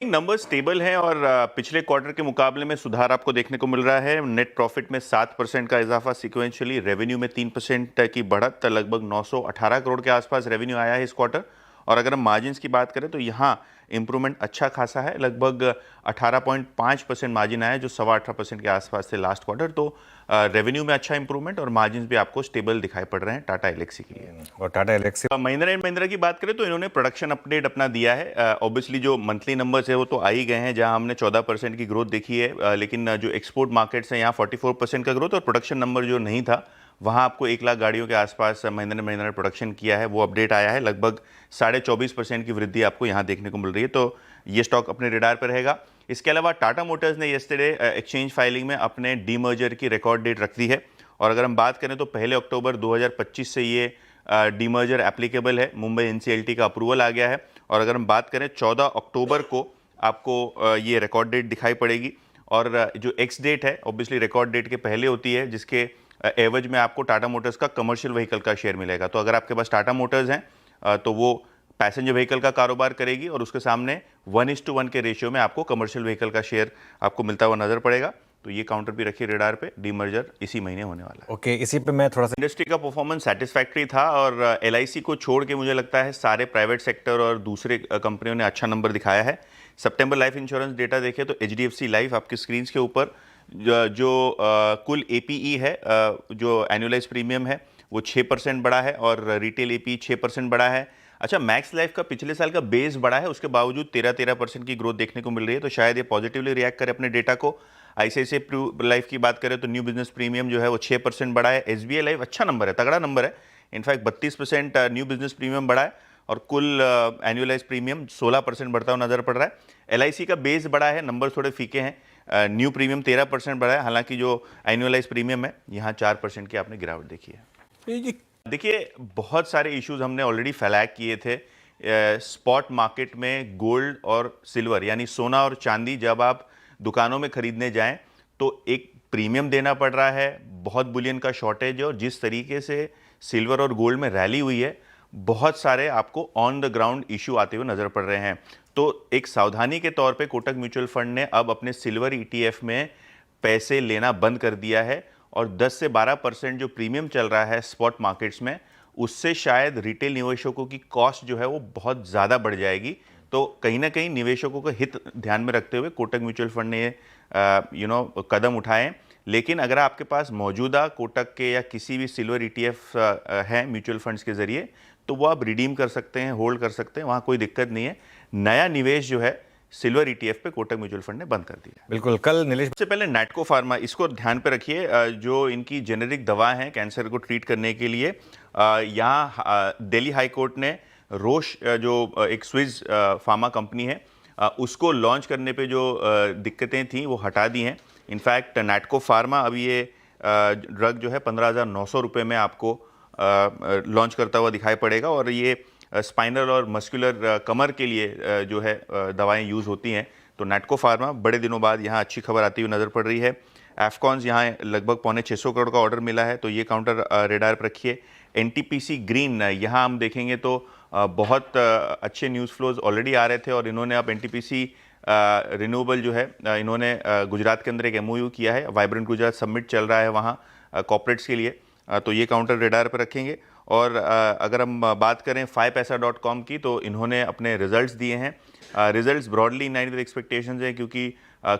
Number stable हैं और पिछले क्वार्टर के मुकाबले में सुधार आपको देखने को मिल रहा है। नेट प्रॉफिट में 7% का इजाफा सिक्वेंशियली, रेवेन्यू में 3% की बढ़त, लगभग 918 करोड़ के आसपास रेवेन्यू आया है इस क्वार्टर। और अगर हम मार्जिन्स की बात करें तो यहाँ इंप्रूवमेंट अच्छा खासा है, लगभग 18.5% मार्जिन आया है, जो 18.25% के आसपास थे लास्ट क्वार्टर। तो रेवेन्यू में अच्छा इंप्रूवमेंट और मार्जिन्स भी आपको स्टेबल दिखाई पड़ रहे हैं टाटा एल्क्सी के लिए। और टाटा एल्क्सी महिंद्रा एंड महिंद्रा की बात करें तो इन्होंने प्रोडक्शन अपडेट अपना दिया है। ऑब्वियसली जो मंथली नंबर्स है वो तो आ ही गए हैं, जहां हमने 14% की ग्रोथ देखी है, लेकिन जो एक्सपोर्ट मार्केट्स हैं यहाँ 44% का ग्रोथ, और प्रोडक्शन नंबर जो नहीं था वहां आपको 1 लाख गाड़ियों के आसपास महिंद्रा एंड महिंद्रा ने प्रोडक्शन किया है, वो अपडेट आया है। लगभग 24.5% की वृद्धि आपको यहाँ देखने को मिल रही है, तो ये स्टॉक अपने रेडार पर रहेगा। इसके अलावा टाटा मोटर्स ने यस्टरडे एक्सचेंज फाइलिंग में अपने डीमर्जर की रिकॉर्ड डेट रख दी है, और अगर हम बात करें तो 1 अक्टूबर 2025 से ये डीमर्जर एप्लीकेबल है। मुंबई एनसीएलटी का अप्रूवल आ गया है, और अगर हम बात करें 14 अक्टूबर को आपको ये रिकॉर्ड डेट दिखाई पड़ेगी। और जो एक्स डेट है ऑब्वियसली रिकॉर्ड डेट के पहले होती है, जिसके एवज में आपको टाटा मोटर्स का कमर्शियल व्हीकल का शेयर मिलेगा। तो अगर आपके पास टाटा मोटर्स हैं तो वो पैसेंजर व्हीकल का कारोबार करेगी, और उसके सामने 1:1 के रेशियो में आपको कमर्शियल व्हीकल का शेयर आपको मिलता हुआ नजर पड़ेगा। तो ये काउंटर भी रखिए रेडार पे, डीमर्जर इसी महीने होने वाला है। ओके, इसी पे मैं थोड़ा सा इंडस्ट्री का परफॉर्मेंस सेटिस्फैक्ट्री था, और एलआईसी को छोड़ के मुझे लगता है सारे प्राइवेट सेक्टर और दूसरे कंपनियों ने अच्छा नंबर दिखाया है। सितंबर लाइफ इंश्योरेंस डेटा देखें तो एचडीएफसी लाइफ आपकी स्क्रीन के ऊपर जो कुल एपीई है, जो एनुअलाइज प्रीमियम है वो 6% बढ़ा है, और रिटेल एपी 6% बढ़ा है। अच्छा, मैक्स लाइफ का पिछले साल का बेस बढ़ा है, उसके बावजूद 13% की ग्रोथ देखने को मिल रही है, तो शायद ये पॉजिटिवली रिएक्ट करे अपने डेटा को। आईसीआईसीआई लाइफ की बात करें तो न्यू बिजनेस प्रीमियम जो है वो 6% बढ़ा है। एसबीआई लाइफ अच्छा नंबर है, तगड़ा नंबर है, इनफैक्ट 32% न्यू बिजनेस प्रीमियम बढ़ा है, और कुल एनुअलाइज प्रीमियम 16% बढ़ता हुआ नजर पड़ रहा है। एलआईसी का बेस बढ़ा है, नंबर थोड़े फीके हैं। न्यू प्रीमियम 13% बढ़ा है, हालांकि जो एनुअलाइज प्रीमियम है यहाँ 4% की आपने गिरावट देखी है। देखिए, बहुत सारे इश्यूज हमने ऑलरेडी फ्लैग किए थे। स्पॉट मार्केट में गोल्ड और सिल्वर यानी सोना और चांदी जब आप दुकानों में खरीदने जाएं तो एक प्रीमियम देना पड़ रहा है, बहुत बुलियन का शॉर्टेज है, और जिस तरीके से सिल्वर और गोल्ड में रैली हुई है, बहुत सारे आपको ऑन द ग्राउंड इशू आते हुए नजर पड़ रहे हैं। तो एक सावधानी के तौर पे कोटक म्यूचुअल फंड ने अब अपने सिल्वर ईटीएफ में पैसे लेना बंद कर दिया है, और 10 से 12% जो प्रीमियम चल रहा है स्पॉट मार्केट्स में, उससे शायद रिटेल निवेशकों की कॉस्ट जो है वो बहुत ज़्यादा बढ़ जाएगी। तो कहीं ना कहीं निवेशकों का हित ध्यान में रखते हुए कोटक म्यूचुअल फंड ने कदम उठाए। लेकिन अगर आपके पास मौजूदा कोटक के या किसी भी सिल्वर ईटीएफ हैं म्यूचुअल फंड्स के जरिए, तो वो आप रिडीम कर सकते हैं, होल्ड कर सकते हैं, वहाँ कोई दिक्कत नहीं है। नया निवेश जो है सिल्वर ईटीएफ पे कोटक म्यूचुअल फंड ने बंद कर दिया। बिल्कुल। कल नीलेश सबसे पहले नैटको फार्मा, इसको ध्यान पे रखिए, जो इनकी जेनेरिक दवा है कैंसर को ट्रीट करने के लिए, यहाँ दिल्ली हाई कोर्ट ने रोश जो एक स्विस फार्मा कंपनी है, उसको लॉन्च करने पे जो दिक्कतें थी वो हटा दी हैं। इनफैक्ट नैटको फार्मा अभी ये ड्रग जो है 15,900 रुपये में आपको लॉन्च करता हुआ दिखाई पड़ेगा, और ये स्पाइनल और मस्कुलर कमर के लिए जो है दवाएं यूज़ होती हैं। तो नैटको फार्मा बड़े दिनों बाद यहाँ अच्छी खबर आती हुई नज़र पड़ रही है। एफकॉन्स यहाँ लगभग 650 करोड़ का ऑर्डर मिला है, तो ये काउंटर रेडार पर रखिए। एनटीपीसी ग्रीन, यहाँ हम देखेंगे तो बहुत अच्छे न्यूज़ फ्लोज ऑलरेडी आ रहे थे, और इन्होंने अब एनटीपीसी रिन्यूएबल जो है इन्होंने गुजरात के अंदर एक एमओयू किया है। वाइब्रेंट गुजरात समिट चल रहा है वहाँ कॉर्पोरेट्स के लिए, तो ये काउंटर रेडार पर रखेंगे। और अगर हम बात करें 5paisa.com की, तो इन्होंने अपने रिजल्ट्स दिए हैं। Results broadly in line with expectations हैं, क्योंकि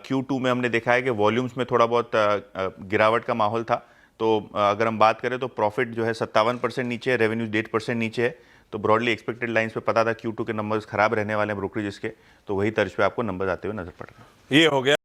Q2 में हमने देखा है कि वॉल्यूम्स में थोड़ा बहुत गिरावट का माहौल था। तो अगर हम बात करें तो प्रॉफिट जो है 57% नीचे है, रेवेन्यूज 8% नीचे है। तो ब्रॉडली एक्सपेक्टेड लाइंस पे पता था Q2 के नंबर्स खराब रहने वाले हैं ब्रोकरेजेस के, तो वही तर्ज पे आपको नंबर आते हुए नजर पड़ रहे हैं। ये हो गया।